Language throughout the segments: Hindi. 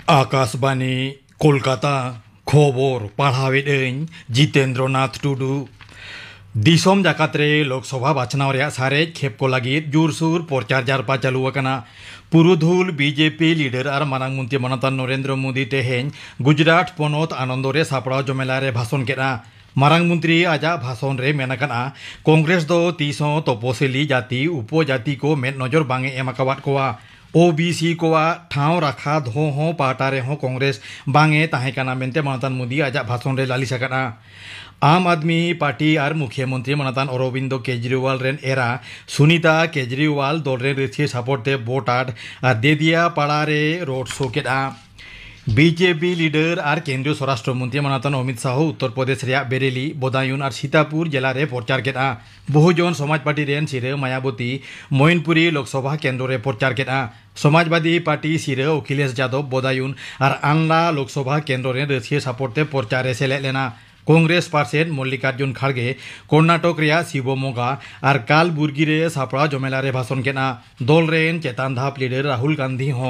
आकाशवाणी कोलकाता खबर पढ़ावें जितेंद्रनाथ टुडू दिसोम जाकातरे लोकसभा बाछनाव रे सारे खेप को लगी जोरसोर प्रचार जारपा चालू पुरुधुल बीजेपी लीडर और मानग मंत्री मनता नरेंद्र मोदी तेहें गुजरात पनत आनंदरे सापड़ा जमेला रे भाषण केना मारंग मंत्री आजा भाषण रे मेनाकना कांग्रेस दो तीसों तपसिली जाति उपजाति को मेद नजर बांगे एमाकावाद कोआ ओबीसी कोआ ठाव राखा धो हो पाटा रे हो कांग्रेस बांगे ताहेकाना मेनते मनतान मोदी आजा भाषण रे लालिसाकाना आम आदमी पार्टी और मुख्यमंत्री मनतान अरविंद केजरीवाल रेन एरा सुनीता केजरीवाल दल रे रेथि सापोर्टे बोटाड और देदिया पाड़ा रे रोड शो केदा बीजेपी लीडर और केंद्रीय स्वराष्ट्र मंत्री मनतान अमित शाह उत्तर प्रदेश रे बेरेली बदायूं और सीतापुर जिला रे प्रचार केदा बहुजन समाज पार्टी रेन सिरे मायावती मोइनपुरी लोकसभा केंद्र रे प्रचार केदा समाजवादी पार्टी सिरे अखिलेश यादव बदायूं और आनला लोकसभा केंद्र रे रेथि सापोर्टे प्रचार रे सेलेद लेना कांग्रेस पार्षद मल्लिकार्जुन खड़गे कर्नाटक रे शिवमोगा और कालबुर्गी रे सापड़ा जमेला रे भाषण केना दल रेन चेतान धाप लीडर राहुल गांधी हो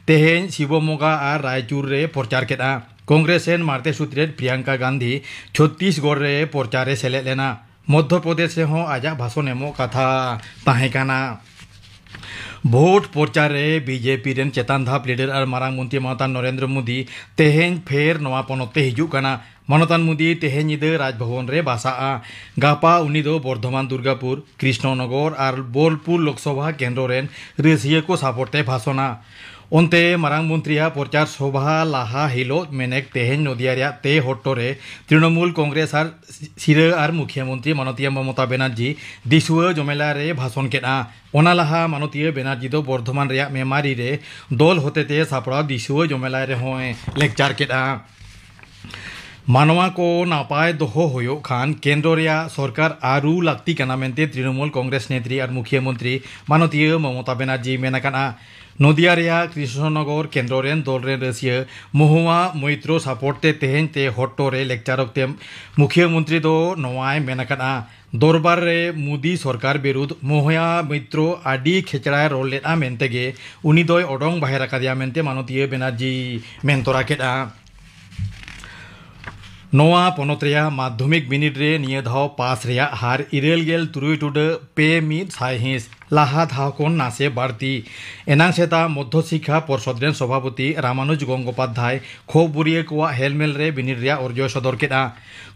तेहें शिवमोगा और रायचूर रे प्रचार केना कांग्रेस रेन मारते सूत्रेद प्रियंका गांधी छत्तीसगढ़ रे प्रचार रे सेलेद लेना मध्य प्रदेश हो आजा भाषण एमो कथा ताहेकाना भोट प्रचार रे बीजेपी रेन चेतान धाप लीडर और मारंग मंत्री मनतान नरेंद्र मोदी तेहें फेर नवा पनते हिजुकाना मनतान मोदी तेहें निदे राजभवन रे बासा गापा उनी दो बर्धमान दुर्गापुर कृष्णनगर और बोलपुर लोकसभा केंद्र रेन रेसिया को सापोर्टे भाषणा उनते मारंग मंत्रिया प्रचार सभा लाहा हिलो मेनेक तेहें नदिया ते हट्टरे तृणमूल कांग्रेस और सिरे और मुख्यमंत्री मानतीय ममता बनर्जी दिसुआ जमेला रे भाषण केना ओना लाहा मानतीय बनर्जी दो बर्धमान रे मेमारी रे दल होतेते सापड़ा दिसुआ जमेला रे होए लेक्चार केदा मानवा को नापाय दोहो होयो खान केंद्र रेया सरकार आरु लाक्ति कना मेनते तृणमूल कांग्रेस नेत्री और मुख्यमंत्री मानतीय ममता बनर्जी मेनाकाना नदिया रेया कृष्णनगर केंद्र रेन दल रेन रसिया महुआ मैत्रो सापोर्टे तेहें ते हट्टो रे लेक्चारकते मुख्यमंत्री दो नवाय मेनाकाना दरबार रे मोदी सरकार विरुद्ध महुआ मैत्रो आडी खेचड़ा रोल लेना मेनतेगे उनी दोय ओडोंग बाहेर आकादिया मेनते मानतीय बनर्जी मेनतोरा केदा नवा पनत रेया माध्यमिक बिनिड रे निया धाव पास रेया हार इरेलगेल तुरुई टुडे पे मिद साइहिस लाहा धाव कोन नासे बाड़ती एनांग सेता मध्य शिक्षा परिषद रेन सभापति रामानुज गंगोपाध्याय खोबुरिया कोआ हेलमेल रे बिनिड रेया अर्जय सदर केदा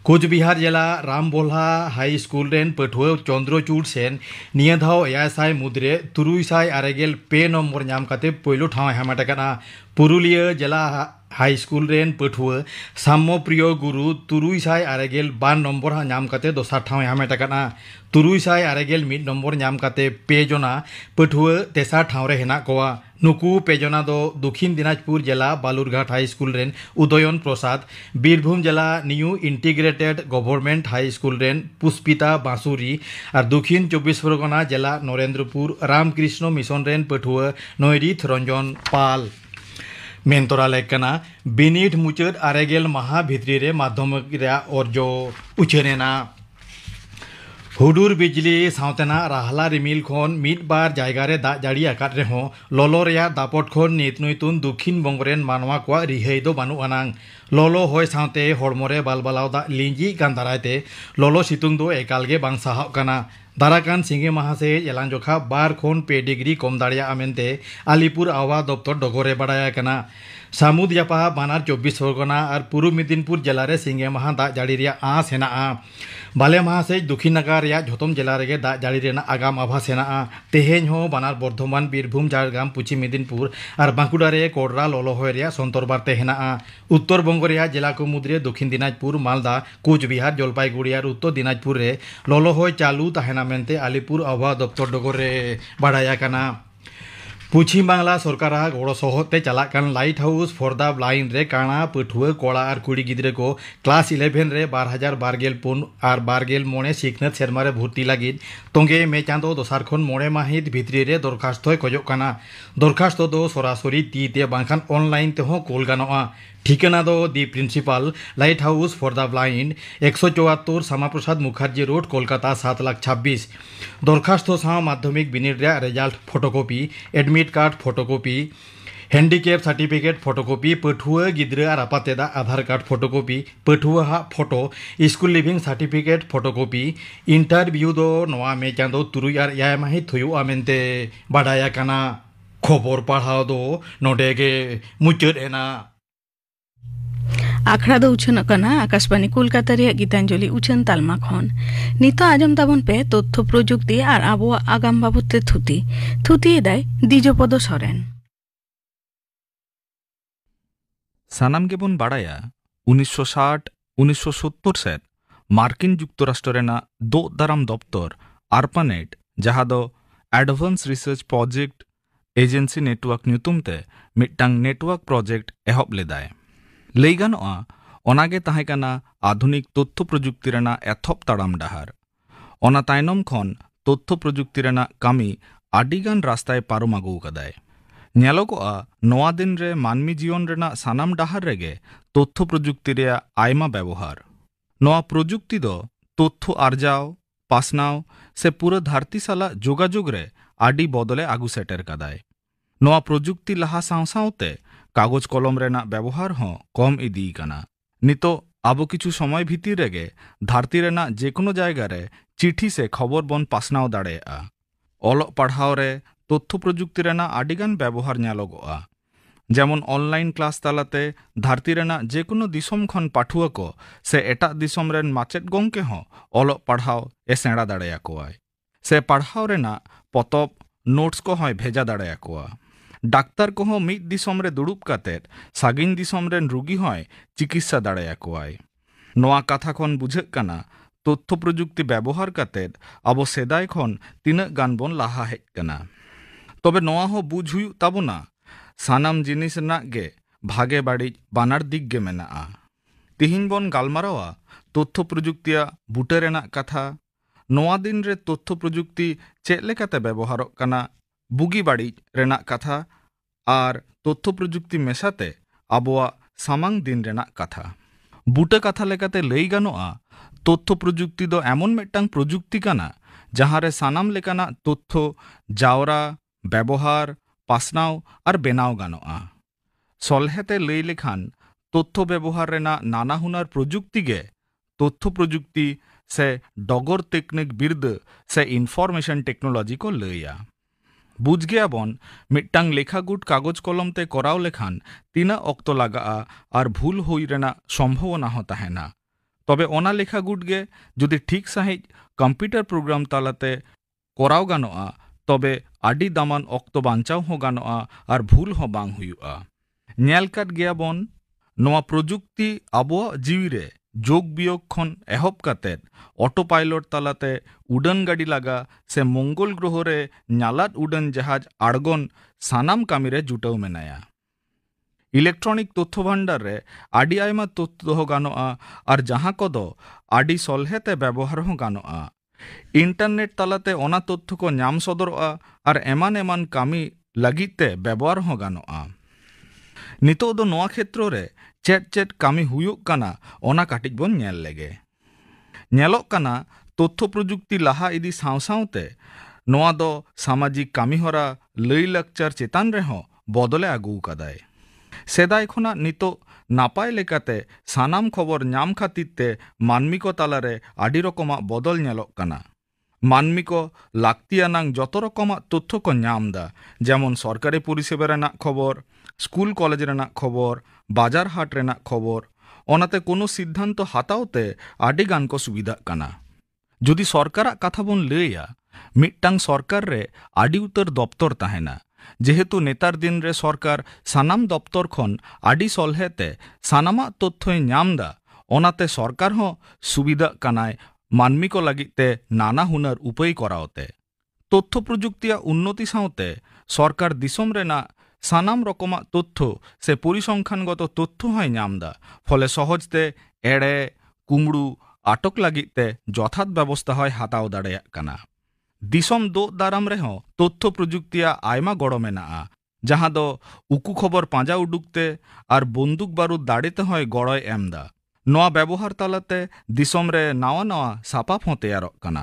कोचबिहार जिला रामबोल्हा हाई स्कूल रेन पठुआ चंद्रचूड़ सेन निया धाव एयासाय मुद्रे तुरुई आरेगेल पे नम्बर नाम काते पहिलो ठाव हामेट काना पुरुलिया जिला हाई स्कूल रेन पठुआ साम्य प्रिय गुरु तुरुई आरेगेल बान नम्बर नाम काते दोसार ठाव हामेट काना तुरुई आरेगेल मिद नम्बर नाम काते पे जना पठुआ तेसार ठाव रे हेना कोआ नुकु पेजना दो दक्षिण दिनाजपुर जिला बालुरघाट हाई स्कूल रेन उदयन प्रसाद बीरभूम जिला new integrated government high school रेन पुष्पिता बांसुरी और दक्षिण 24 परगना जिला नरेंद्रपुर रामकृष्ण मिशन रेन पठुआ नयरीथ रंजन पाल मेनतोरा लेकना बिनिड मुचाद आरेगेल माहा भित्री रे माध्यमिक रे अर्जो उछेनेना हुडुर बिजली सावतेना राहला रिमिल खन मिद बार जायगा रे दा जाड़ी आकाद रे हो ललो रेया दापट खन नित नुइतुन दक्षिण बंगरेन मानवा को रिहाई दो बानु अनांग ललो होय सावते हड़मोरे बालबालाव दा लिंजी गान दारायते ललो सितुंग दो एकालगे बांग साहाव काना दाराकान सिंगे माहा से एलांग जोखा बार खन 2 डिग्री कम दाड़िया आमेनते आलिपुर आवा दफ्तर डगरे बाड़ाया काना सामुद यापा बानार 24 परगना और पूर्व मेदिनीपुर जिला रे सिंगे माहा दा जाड़ी रेया आस हेना बाले माहा से दक्षिण नागा रेया झोतम जिला रे दा जाड़ी रेना आगाम आभास हेना तेहें हो बानार बर्धमान बीरभूम झारग्राम पश्चिम मेदिनीपुर और बांकुड़ा रे कोडरा ललो होय रेया संतर बारते हेना उत्तर बंग रेया जिला को मुद्रे दक्षिण दिनाजपुर मालदा कोचबिहार जलपाईगुड़ी और उत्तर दिनाजपुर रे ललो होय चालू ताहेना मेनते आलिपुर आबहावा दफ्तर डगरे बाड़ाया काना पश्चिम बांगला सरकार गड़ो सहते चलाकान लाइट हाउस फरदा ब्लाइंड रे काना पठुआ कड़ा और कुड़ी गिद्रे को क्लास 11 रे 2024 और 24 सिखनत सेरमा रे भर्ती लगी तोंगे मे चाँदो दोसार खन 9 माहित भित्री रे दरखास्त खोजोग काना दरखास्त दो सरासरि तीते बांखान ऑनलाइन ते हो कोल गानोआ ठिकाना दो the principal light house for the blind 174 Shyama Prasad Mukherjee road Kolkata 7,26,000 दरखास्त साव माध्यमिक बिनिड result photocopy admit card photocopy handicap certificate photocopy पठुआ गिद्रा और आपातेदा आधार कार्ड फोटोकॉपी पठुआ हा photo school leaving certificate photocopy interview दो नवा मे चांदो तुरुई आर याय माहित हुयुआ मेनते बाडाया काना खबर पढ़ाओ दो नोडे के मुचद एना आखड़ा दो उछन आकाशवाणी कोलकाता रे गीतांजलि उछन तालमा खन नितो आजम ताबन पे तथ्य प्रजुक्ति और आबो आगाम बाबते थुती एदाय दिजपद सरेन सानाम गेबन बाड़ाया 1960-1970 सेट मार्किन जुक्तराष्ट्र रेना दो दाराम दफ्तर आरपानेट जहाँ दो advance research project agency network न्यूतुमते मिट्टांग नेटवर्क प्रोजेक्ट एहब लेदाय लई गानोआ ओनागे ताहेकाना आधुनिक तथ्य प्रजुक्ति रेना एथब ताड़ाम डाहार ओना तायनम खन तथ्य प्रजुक्ति रेना कामी आडिगान रास्ताय पारम आगु कदाय ᱧᱮᱞᱚᱜᱚᱜᱼᱟ ᱱᱚᱣᱟ ᱫᱤᱱ ᱨᱮ ᱢᱟᱹᱱᱢᱤ ᱡᱤᱭᱚᱱ ᱨᱮᱱᱟᱜ ᱥᱟᱱᱟᱢ ᱰᱟᱦᱟᱨ ᱨᱮᱜᱮ ᱛᱚᱛᱛᱷᱚ ᱯᱨᱚᱡᱩᱠᱛᱤ ᱨᱮᱭᱟᱜ ᱟᱭᱢᱟ ᱵᱮᱵᱚᱦᱟᱨ ᱱᱚᱣᱟ ᱯᱨᱚᱡᱩᱠᱛᱤ ᱫᱚ ᱛᱚᱛᱛᱷᱚ ᱟᱨᱡᱟᱣ ᱯᱟᱥᱱᱟᱣ ᱥᱮ ᱯᱩᱨᱟᱹ ᱫᱷᱟᱹᱨᱛᱤ ᱥᱟᱞᱟᱜ ᱡᱳᱜᱟᱡᱳᱜ ᱨᱮ ᱟᱹᱰᱤ ᱵᱚᱫᱚᱞᱮ ᱟᱹᱜᱩ ᱥᱮᱴᱮᱨ ᱠᱟᱫᱟᱭ ᱱᱚᱣᱟ ᱯᱨᱚᱡᱩᱠᱛᱤ ᱞᱟᱦᱟ ᱥᱟᱶ ᱥᱟᱶᱛᱮ ᱠᱟᱜᱚᱡᱽ ᱠᱚᱞᱚᱢ ᱨᱮᱱᱟᱜ ᱵᱮᱵᱚᱦᱟᱨ ᱦᱚᱸ ᱠᱚᱢ ᱤᱫᱤ ᱠᱟᱱᱟ ᱱᱤᱛᱚᱜ ᱟᱵᱚ ᱠᱤᱪᱷᱩ ᱥᱚᱢᱚᱭ ᱵᱷᱤᱛᱤᱨ ᱨᱮᱜᱮ ᱫᱷᱟᱹᱨᱛᱤ ᱨᱮᱱᱟᱜ ᱡᱮᱠᱳᱱᱳ ᱡᱟᱭᱜᱟ ᱨᱮ ᱪᱤᱴᱷᱤ ᱥᱮ ᱠᱷᱚᱵᱚᱨ ᱵᱚᱱ ᱯᱟᱥᱱᱟᱣ ᱫᱟᱲᱮᱭᱟᱜᱼᱟ ᱚᱞᱚᱜ ᱯᱟᱲᱦᱟᱣ ᱨᱮ तथ्य प्रजुक्ति रेना आडिगान व्यवहार ᱧᱮᱞᱚᱜᱚᱜᱼᱟ जेमन ऑनलाइन क्लास तालाते धरती रेना जेकोनो दिसम खन पाठुआ को से एटाग दिसम रेन माचेद गोंके हों ऑलोग पढ़ाव ए सेड़ा दाड़ेयाकोवाय से पढ़ाव रेना पतब नोट्स को होय भेजा दाड़ेयाकोवा डाक्तार को हों मिद दिसम रे दुड़ुब कातेद सागिन दिसम रेन रुगी होय चिकित्सा दाड़ेयाकोवाय नोआ कथा खन बुझाग काना तथ्य प्रजुक्ति व्यवहार कातेद आबो सेदाय खन तिनाग गान बोन लाहा हेज काना तबे नोआ हो बुझ हुयुग ताबोना सानाम जिनिस रनाग गे भागे बाड़िज बानार दिग गे मेनाआ तिहिन बोन गालमारावा तथ्य प्रजुक्तिया बुटे रेनाग कथा नोआ दिन रे तथ्य प्रजुक्ति चेद लेकाते व्यवहारोग काना बुगी बाड़िज रेनाग कथा आर तथ्य प्रजुक्ति मेसाते आबोआ सामांग दिन रेनाग कथा बुटे कथा लेकाते लई गानोआ तथ्य प्रजुक्ति दो एमन मिदटांग प्रजुक्ति काना जहाँ रे सानाम लेकाना तथ्य जावरा व्यवहार पासनाव और बेनाव गानोआ सलहेते लई लेखान तथ्य व्यवहार रेना नाना हुनार प्रजुक्ति गे तथ्य प्रजुक्ति से डगर टेक्निक बिरद से इनफरमेशन टेक्नोलॉजी को लैया बुझ गया बन मिदटांग लेखागुट कागज कलम ते कराव लेखान तीना अक्तो लागा और भूल हुई रेना सम्भावना हो ताहेना तबे ओना लेखागुट गे जुदी ठीक सहित कम्प्यूटर प्रोग्राम तालाते कराव गानोआ तबे आडी दामान अक्तो बांचाव हो गानोआ और भूल हो बांग हुयुआ ᱧᱮᱞ ᱠᱟᱫ ᱜᱮᱭᱟ ᱵᱚᱱ ᱱᱚᱣᱟ ᱯᱨᱚᱡᱩᱠᱛᱤ ᱟᱵᱚᱣᱟᱜ ᱡᱤᱣᱤ ᱨᱮ ᱡᱳᱜ ᱵᱤᱭᱳᱜ ᱠᱷᱚᱱ ᱮᱦᱚᱵ ᱠᱟᱛᱮᱫ ᱚᱴᱳ ᱯᱟᱭᱞᱚᱴ ᱛᱟᱞᱟᱛᱮ ᱩᱰᱟᱹᱱ ᱜᱟᱹᱰᱤ ᱞᱟᱜᱟ ᱥᱮ ᱢᱚᱝᱜᱚᱞ ᱜᱨᱚᱦᱚ ᱨᱮ ᱧᱟᱞᱟᱫ ᱩᱰᱟᱹᱱ ᱡᱟᱦᱟᱡ ᱟᱲᱜᱚᱱ ᱥᱟᱱᱟᱢ ᱠᱟᱹᱢᱤ ᱨᱮ ᱡᱩᱴᱟᱹᱣ ᱢᱮᱱᱟᱭᱟ इलेक्ट्रॉनिक तथ्य भांडार रे आडी आयमा तथ्य दोहो गानोआ और जहाँ कोदो आडी सलहेते व्यवहार हो गानोआ इंटरनेट तालाते ओना तथ्य को नाम सदरोआ और एमान एमान कामी लगिते व्यवहार हो गानोआ नितो दो नोआ क्षेत्र रे चेट चेट कामी हुयुग काना ओना काटिक बोन नेल लेगे नेलोग काना तथ्य प्रजुक्ति लाहा इदी साव सावते नोआ दो सामाजिक कामी होरा लई लक्चर चेतान रे हो बदले आगू कादाय सेदाय खोना नितो नापाय लेकाते सानाम खबर नाम खातिरते मानमी को तालारे आडी रकमा बदल नेलोग काना मानमी को लाक्तियानांग जतो रकमा तथ्य को नाम दा जेमन सरकारी परिसेबा रेनाग खबर स्कूल कॉलेज रेनाग खबर बाजार हाट रेनाग खबर ओनाते कोनो सिद्धांत हातावते आडी गान को सुविधा काना जुदी सरकाराग कथा बोन लैया मिदटांग सरकार रे आडी उतर दप्तर ताहेना जेहेतु नेतार दिन रे सरकार सानाम दप्तर खन आडी सलहेते सानामा तथ्य नाम दा ओनाते सरकार हो सुविधा कानाय मानमी को लगिते नाना हुनर उपाय करावते तथ्य प्रजुक्तिया उन्नति सावते सरकार दिसम रेना सानाम रकमा तथ्य से परिसंख्यानगत तथ्य होय नाम दा फले सहजते एड़े कुमड़ू आटक लगिते यथात व्यवस्था होय हाताव दाड़ेयाग काना दिसम दो दाराम रेहो तथ्य प्रजुक्तिया आयमा गड़ो मेनाआ जहाँ दो उकू खबर पांजा उडुकते और बंदूक बारूद दाड़ेते होय गड़ोय एमदा नोआ व्यवहार तालाते दिसम रे नावा नावा सापाप हो तैयारोग काना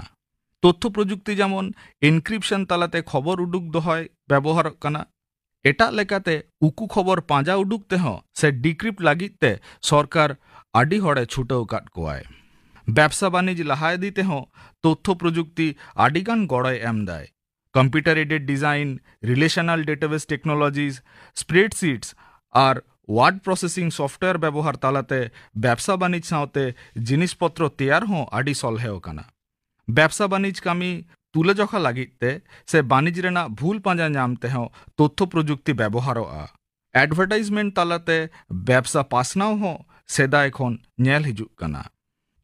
तथ्य प्रजुक्ति जेमन एनक्रिप्शन तालाते खबर उडुक दो होय व्यवहार काना एटा लेकाते उकू खबर पांजा उडुक तेहों से डिक्रिप्ट लागिते सरकार आडी हड़े छुटाव काट कोआय। व्यवसा बाणिज्य लहा इदी तेहों तथ्य प्रजुक्ति आडिगान गड़य एम दाय। Computer aided design, relational database technologies, spreadsheets और वार्ड प्रोसेसिंग सॉफ्टवेयर व्यवहार तालाते व्यवसा बाणिज्य सावते जिनिसपत्र तैयार हों आडी सलहेव काना। व्यवसा बाणिज्य कामी तुलजखा लागिते से बाणिज्य रेना भूल पांजा नाम तेहों तथ्य प्रजुक्ति व्यवहारोआ। एडवर्टाइजमेंट तालाते व्यवसा पासनाव हों सेदाय खन नेल हिजुक काना।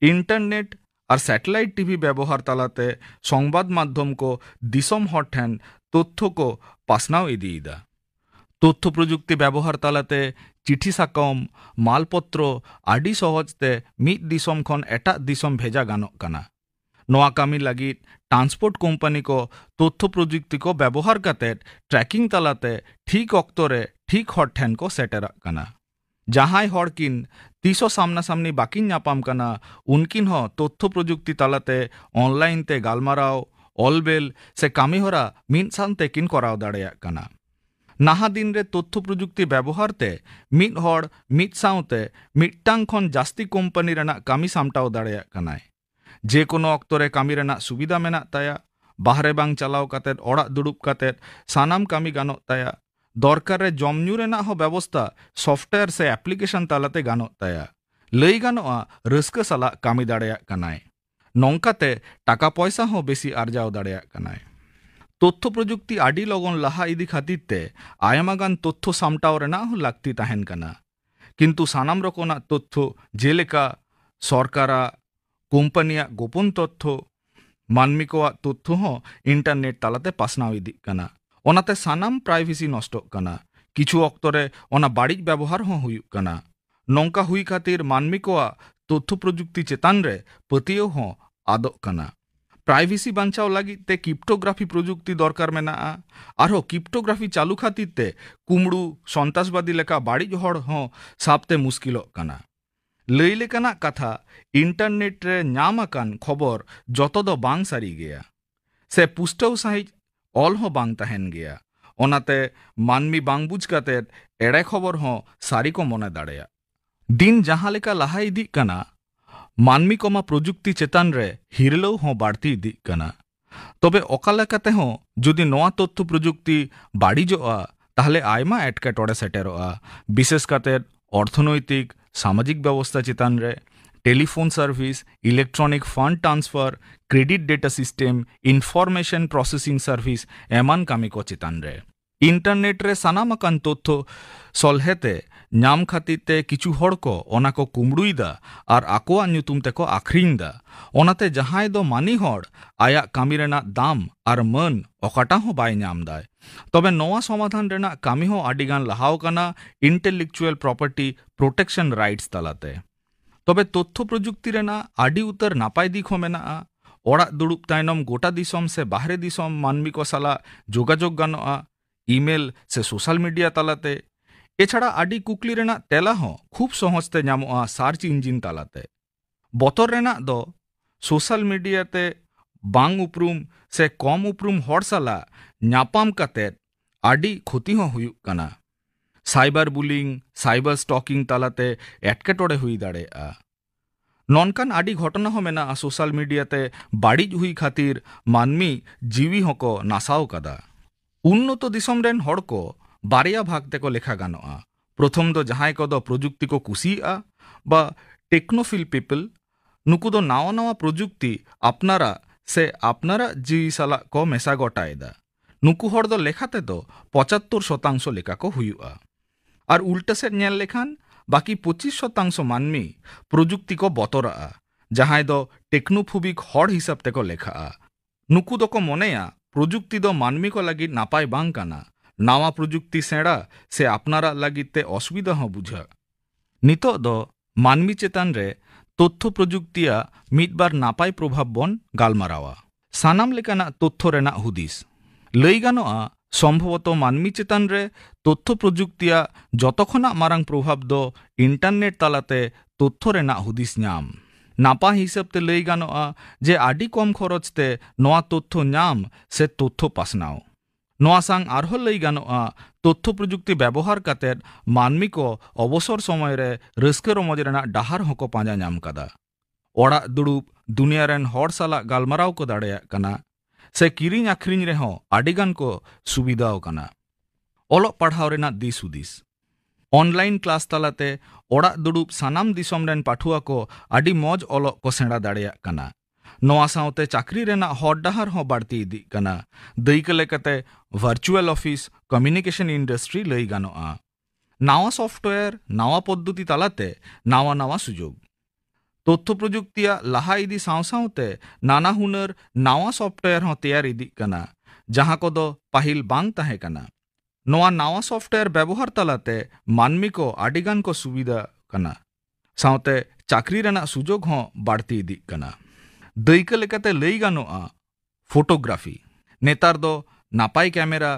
इंटरनेट और सैटेलाइट टीवी व्यवहार तालाते संबाद माध्यम को दिसम हर ठेन तथ्य को पासनाव इदीदा। तथ्य प्रजुक्ति व्यवहार तालाते चिठी साकम मालपत्र आडी सहजते मिद दिसम खन एटा दिसम भेजा गानोग काना। नोआ कामी लगी ट्रांसपोर्ट कंपनी को तथ्य प्रजुक्ति को व्यवहार करते ट्रैकिंग तालाते ठीक अक्तरे ठीक हर ठेन को सेटेरक काना। जहां हर किन तीसो सामना सामनी बाकिन नापाम काना उनकिन हो तथ्य प्रजुक्ति तालाते ऑनलाइन ते गालमाराव ऑलबेल से कामी होरा मिन सानते किन कराव दाड़ेयाक काना। नाहा दिन रे तथ्य प्रजुक्ति व्यवहार ते मिद हर मिद सावते मिदटांग खन जास्ती कंपनी रेना कामी सामटाव दाड़ेयाक कानाय। जे कोनो अक्तरे कामी रेना सुविधा मेनाक ताया, बाहरे बांग चलाव कातेत ओड़ाक दुड़ुब कातेत सानाम कामी गानोग ताया। दरकार रे जमन्यू रेना हो व्यवस्था सॉफ्टवेयर से एप्लीकेशन तालाते गानोग ताया। लई गानोआ रस्का साला कामी दाड़ेयाक कानाय। नोंकाते टाका पैसा हो बेसी आर्जाव दाड़ेयाक कानाय। तथ्य प्रजुक्ति आडी लगन लहा इदी खातिरते आयमागान तथ्य सामटाव रेना हो लागती ताहेन काना। किंतु सानाम रकमना तथ्य जेलेका सरकारा कोम्पानिया गोपन तथ्य मानमी को तथ्य हो इंटरनेट तालाते पासनाव इदी काना। ओनाते सानाम प्राइवेसी नष्टोग काना। किछु अक्तरे ओना बाड़िज व्यवहार हो हुयुग काना। नोंका हुई खातिर मानमी को तथ्य प्रजुक्ति चेतान रे पतियो हो आदोग काना। प्राइवेसी बांचाव लगी ते क्रिप्टोग्राफी प्रजुक्ति दरकार मेनाआ। आरो क्रिप्टोग्राफी चालू खातिर ते कुमड़ू सन्तासबादी लेका बाड़िज हड़ हो साबते मुश्किलोग काना। लई लेकाना कथा इंटरनेट रे नाम आकान खबर जतो दो बांग सारी गया से पुष्टव सहित ऑल हो बांग तहन गया। ओनाते मानमी बांग बुझ कातेत एड़े खबर हो सारी को मने दाड़ेया। दिन जहां लेका लहा इदी काना मानमी कोमा प्रजुक्ति चेतान रे हिरलव हो बाड़ती इदी काना। तबे ओका लेकाते हो जुदी नोआ तथ्य प्रजुक्ति बाड़िजोआ ताहले आयमा एटकेटोड़े सेटेरोआ। विशेष कातेत अर्थनैतिक सामाजिक व्यवस्था चेतान रे telephone service, electronic fund transfer, credit data system, information processing service एमान कामी को चेतान रे। इंटरनेट रे सानामाकान तथ्य सलहेते नाम खातिरते किछु हड़ को ओना को कुमड़ुईदा और आकोआ ᱧᱩᱛᱩᱢ तेको आखरिंदा। ओनाते जहां दो मानी हड़ आया कामी रेना दाम और मन ओकाटा हो बाय नाम दाय। तबे नोआ समाधान रेना कामी हो आडिगान लहाव काना इंटेलेक्चुअल प्रॉपर्टी प्रोटेक्शन राइट्स तालाते। तबे तथ्य प्रजुक्ति रेना आडी उतर नापाय दिख हो मेनाआ। ओड़ाक दुड़ुब तायनम गोटा दिसम से बाहरे दिसम मानमी को साला जोगाजोग गानोआ ईमेल से सोशल मीडिया तालाते। एछाड़ा आडी कुकली रेना तेला हो खूब सहजते नामोआ सार्च इंजिन तालाते। बतर रेना दो सोशल मीडिया ते बांग उपरूम से कम उपरूम हड़ साला नापाम कातेत आडी क्षति हो हुयुग काना। साइबर बुलिंग, साइबर स्टॉकिंग तालाते एटकेटोड़े हुई दाड़ेआ। नॉनकान आडी घटना हो मेना सोशल मीडिया ते बाड़िज हुई खातिर मानमी जीवी होको नासाव कादा। उन्नत दिसम रेन हड़ को बारिया भाग तेको लेखा गानोआ। प्रथम दो जहां को दो प्रजुक्ति को कुसिया बा टेक्नोफिल पीपल नुकु दो नावा नावा प्रजुक्ति अपनारा से अपनारा जीवी साला को मेसा गोटाएदा। नुकु हड़ दो लेखाते दो 75% लेखा को हुयुआ। और उल्टा से नेल लेखान बाकी 25% मानमी प्रजुक्ति को बतरा जहां दो टेक्नोफोबिक हड़ हिसाब तेको लेखा। नुकु दो को मनेया प्रजुक्ति दो मानमी को लगी नापाय बांग काना। नावा प्रजुक्ति सेड़ा से अपनारा लगिते असुविधा हो बुझा। नितो दो मानमी चेतान रे तथ्य प्रजुक्तिया मिदबार नापाय प्रभाव बन गालमारावा। सानाम लेकाना तथ्य रेना हुदिस लई गानोआ सम्भवत मानमी चेतान रे तथ्य प्रजुक्तिया जतखना मारांग प्रभाव दो इंटरनेट तालाते तथ्य रेना हुदिस नाम। नापा हिसाब ते लई गानोआ जे आडी कम खरचते नोआ तथ्य नाम से तथ्य पासनाव। नोआ सांग आरहो लई गानोआ तथ्य प्रजुक्ति व्यवहार कातेद मानमी को अवसर समय रे रस्के रमज रेना डाहार होको पांजा नाम कदा। ओड़ा दुड़ुब दुनिया रेन हर साला गालमाराव को दाड़ेया कना से किरिंग आखरिंग रे हों आडिगान को सुविधाओ कना। ओलोग पढ़ाव रेना दिस हुदिस ऑनलाइन क्लास तलाते ओड़ा दुड़ुब सानाम दिसोम रेन पाठुआ को आडि मौज ओलोग को सेड़ा दाड़ेया कना। नोआ साउते चाकरी रेना हर डाहार हों बाड़ती इदी कना। दायिका लेकाते वर्चुअल ऑफिस कम्युनिकेशन इंडस्ट्री लई गानोआ। नावा सॉफ्टवेयर नावा पद्धति तालाते नावा नावा सुजोग तथ्य प्रजुक्तिया लाहा इदी साउते नाना हुनर नावा सॉफ्टवेयर हों तैयार इदी कना जहां को दो पाहिल बांग ताहे कना। नोआ नावा सॉफ्टवेयर व्यवहार तालाते मानमी को आडिगान को सुविधा कना साउते चाकरी रेना सुजोग हों बाड़ती इदी कना। दायिका लेकाते लई गानोआ फोटोग्राफी नेतार दो नापाई कैमेरा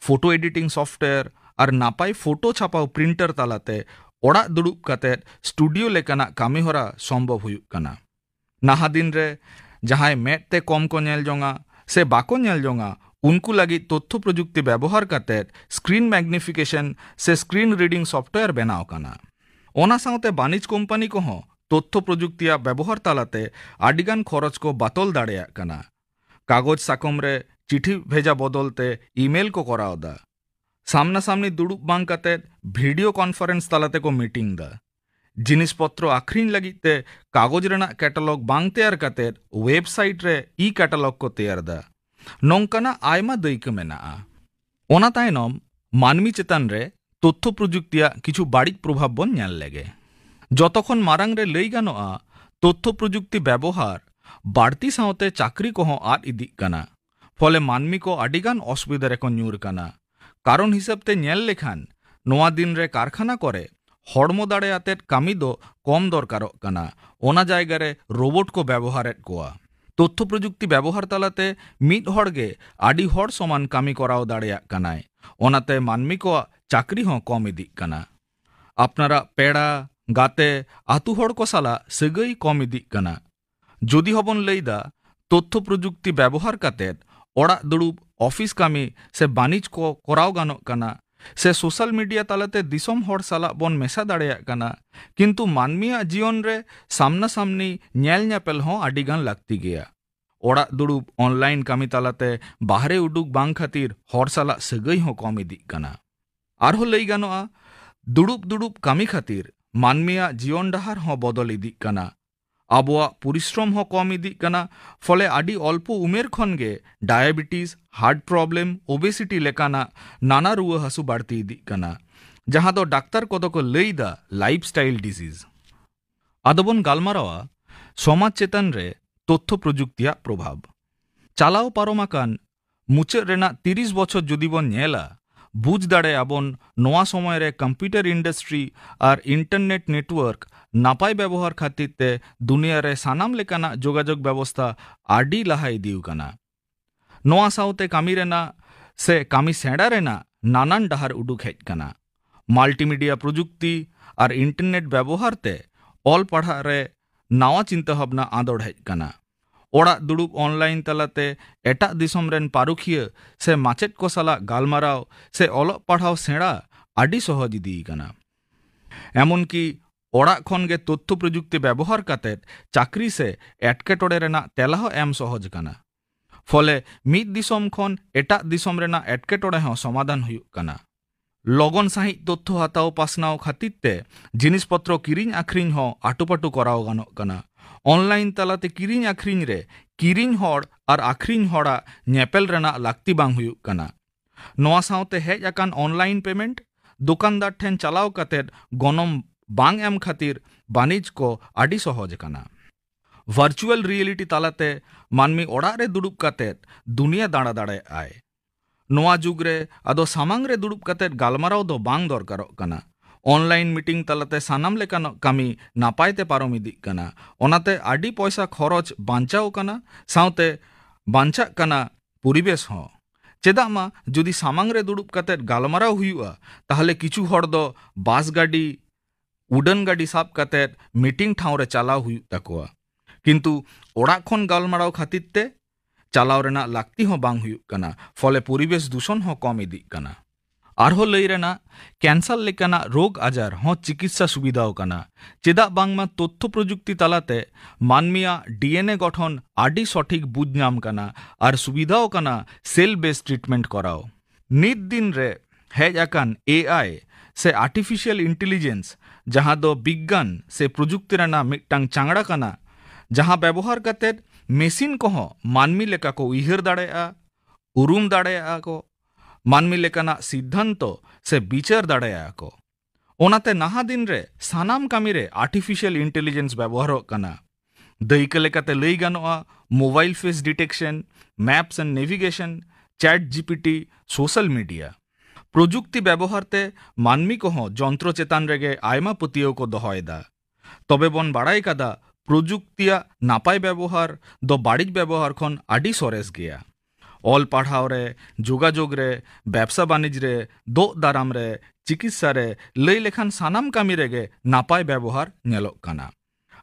फोटो एडिटिंग सॉफ्टवेयर और नापाई फोटो छापाव प्रिंटर तालाते ओड़ा दुड़ुब काते स्टूडियो लेकाना कामीहरा सम्भव हुयुग कना। नाहा दिन रे जहां मेदते कम को नेल जोंगा से बाको नेल जोंगा उनको लगी तथ्य प्रजुक्ति व्यवहार काते स्क्रीन मैग्निफिकेशन से स्क्रीन रीडिंग सॉफ्टवेयर बनाव कना। ओना साउते बानिज कंपनी को हों तथ्य प्रजुक्तिया व्यवहार तालाते आडिगान खरच को बातल दाड़ेया कना। कागज साकम रे चिठी भेजा बदलते ईमेल को कराव दा। सामना सामनी दुड़ुब बांग काते वीडियो कॉन्फ्रेंस तालाते को मीटिंग दा। जिनिसपत्र आखरिन लगिते कागज रेना कैटलॉग बांग तैयार काते वेबसाइट रे ई कैटलॉग को तैयार दा। नोंकाना आयमा दायिका मेनाआ। ओना तायनम मानमी चेतान रे तथ्य प्रजुक्तिया किछु बाड़िज प्रभाव बन नेल लेगे। जतक्षण मारांग रे लई गानोआ तथ्य प्रजुक्ति व्यवहार बाड़ती साउते चाकरी को हों आद इदी कना। फले मानमी को आडिगान असुविधा रेको न्यूर कना। कारण हिसाबते नेल लेखान नोआ दिन रे कारखाना करे हड़मो दाड़े आते कामी दो कम दरकारोग कना। ओना जायगा रे रोबोट को व्यवहारेद कोआ। तथ्य प्रजुक्ति व्यवहार तालाते मिद हड़गे आडि हड़ समान कामी कराव दाड़ेयाग कनाय। ओनाते मानमी को चाकरी हों कम इदी कना। आपनारा पेड़ा गाते आतु हड़ को साला सगई कम इदी कना। जोदि हबन लईदा तथ्य प्रजुक्ति व्यवहार काते ओड़ा दुड़ुब ऑफिस कामी से बानिज को कराव गानोग कना से सोशल मीडिया तालाते दिसोम हड़ साला बन मेसा दाड़ेयाग कना। किंतु मानमिया जीवन रे सामना सामनी नेल नेपेल हों आडिगान लागती गया। ओड़ा दुड़ुब ऑनलाइन कामी तालाते बाहरे उडुक बांग खातिर हड़ साला सगई हों कम इदी कना। आरहो लई गानोआ दुड़ुब दुड़ुब कामी खातिर मानमिया जीवन डाहार हों बदल इदी कना। आबोआ परिश्रम हों कम इदी कना। फले आडि अल्प उमेर खनगे डायबिटीज हार्ट प्रॉब्लम ओबेसिटी लेकाना नाना रुआ हासु बाड़ती इदी कना जहां दो डाक्तार कोदो को लईदा लाइफस्टाइल डिजीज। आदबन गालमारावा समाज चेतन रे तथ्य प्रजुक्तिया प्रभाव। चालाव पारोमाकान मुचाद रेना 30 बछर जुदी बन नेला बुझ दाड़े आबन नोआ समय रे कंप्यूटर इंडस्ट्री और इंटरनेट नेटवर्क नापाय व्यवहार खातिर ते दुनिया रे सानाम लेकाना जोगाजोग व्यवस्था आडी लाहा इदिउ कना। नोआ साउते कामी रेना से कामी सेड़ा रेना नानान डाहार उडुक हेज कना। माल्टीमीडिया प्रजुक्ति और इंटरनेट व्यवहार ते ऑल पढ़ा रे नावा चिंता भावना आदोड़ हेज कना। ओड़ा दुड़ुब ऑनलाइन तालाते एटा दिसोम रेन पारुखिया से माचेद को साला गालमाराव से ओलोग पढ़ाव सेड़ा आडी सहज इदी कना। एमन की ओड़ा खन गे तथ्य प्रजुक्ति व्यवहार काते चाकरी से एटकेटोड़े रेना तेला हो एम सहज कना। फले मिद दिसोम खन एटा दिसोम रेना एटकेटोड़े हो समाधान हुयुग कना। लगन साहित तथ्य हाताव पासनाव खातिर ते जिनिसपत्र किरिंग आखरिंग हो आटुपाटु कराव गानोग कना। ऑनलाइन तालाते किरिंग आखरिंग रे किरिंग हड़ और आखरिंग हड़ा नेपेल रेना लाक्ति बांग हुयुग कना। नोआ साउते हेज आकान ऑनलाइन पेमेंट दुकानदार ठेन चलाव काते गनम बांग एम खातिर बानिज को आडी सहज कना। वर्चुअल रियलिटी तालाते मानमी ओड़ा रे दुड़ुब काते दुनिया दाड़ा दाड़े आए। नोआ जुग रे आदो सामांग रे दुड़ुब काते गालमाराव दो बांग दरकारोग कना। ऑनलाइन मीटिंग तालाते सानाम लेकान कामी नापायते पारम इदिग कना। ओनाते आडी पैसा खरच बांचाव कना साउते बांचाग कना परिवेश हों। चेदा मा जुदी सामांग रे दुड़ुब काते गालमाराव हुयुआ ताहले किछु हड़ दो बास गाड़ी उड़ान गाड़ी साब काते मीटिंग ठाव रे चलाव हुयुग ताकोआ। किंतु ओड़ा खन गालमाराव खातिर ते चालाव रेना लाक्ति हो बांग हुयुग कना फले परिवेश दूषण हो कम इदिग कना आरहो लई रेना कैंसर लेकाना रोग आजार हो चिकित्सा सुविधाओ कना चेदा बांगमा तथ्य प्रजुक्ति तालाते मानमिया डीएनए गठन आडी सठिक बुझ नाम कना आर सुविधाओ कना सेल बेस्ड ट्रीटमेंट कराओ नित दिन रे हेज आकान एआई से आर्टिफिशियल इंटेलिजेंस जहां दो विज्ञान से प्रजुक्ति रेना मिटटांग चांगड़ा कना जहां व्यवहार कते मेसिन को मानमी लेका को उइहर दाड़ेया उरुम दाड़ेया को मानमी लेकाना सिद्धांत से विचार दाड़ेया को ओनाते नाहा दिन रे सानाम कामी रे आर्टिफिशियल इंटेलिजेंस व्यवहार कना दैके लेकाते लई गानोआ mobile face detection maps and navigation ChatGPT social media प्रजुक्ति व्यवहारते मानमी को जंत्र चेतान रेगे आयमा पतियो को दोहयदा तबे बन बाड़ाई कादा प्रजुक्तिया नापाय व्यवहार दो बाड़िज व्यवहार खन आडी सरेस गया ऑल पढ़ाव रे जोगाजोग रे व्यवसा बाणिज रे दो दाराम रे चिकित्सा रे लई लेखान सानाम कामी रेगे नापाय व्यवहार नेलोग कना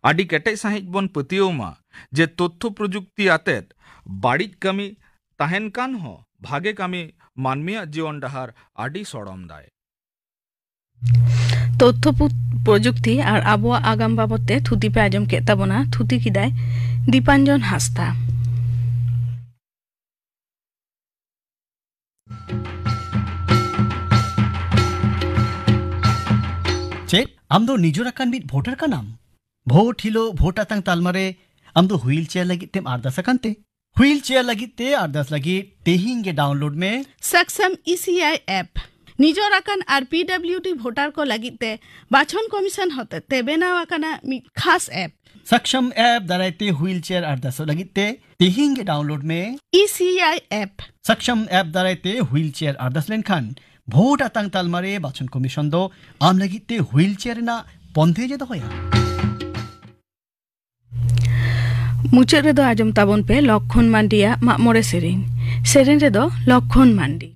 आडी केटेज साहिज बन पतियोमा जे तथ्य प्रजुक्ति आतेत बाड़िज कामी ताहेन कान हो भागे कामी मानमिया जीवन डाहार आडी सड़म दाय तथ्य प्रजुक्ति और आबोआ आगाम बाबते थुति पे आजम के ताबोना थुति किदाय दीपांजन हास्ता चेत आम दो निजोरा कान मिट भोटर का नाम भोट हिलो भोटा तंग तालमारे आम दो व्हील चेयर लगी तेम आरदास कानते व्हील चेयर लगी ते आरदास लगी तेहिंगे डाउनलोड में सक्षम ECI app निजोराकान are PWD voter को लगी ते बाछन कमीशन होते ते बेनावा काना मिट खास ऐप सक्षम ऐप दारायते व्हील चेयर आरदास लगी ते तेहिंगे डाउनलोड में ईसीआई ऐप सक्षम ऐप दारायते व्हील चेयर आरदास लेनखान भोट आतंग तालमारे बाछन कमीशन दो आम लगी ते व्हील चेयर ना पंथे जे दोया मुचाद रेदो आजम ताबन पे लक्षण मांडिया मामोरे सेरेन रेदो लक्षण मांडी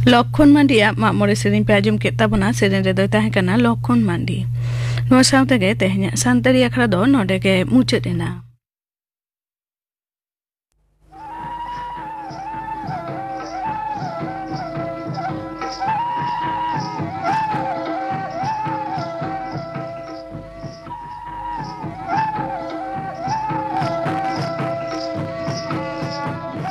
लक्षण मांडिया मामोरे सेरेन पे आजम के ताबोना सेरेन रे दोय ताहे काना लक्षण मांडी नो सावते गे तेहन्या सांतारी अखरा दो नोडे गे मुचाद एना।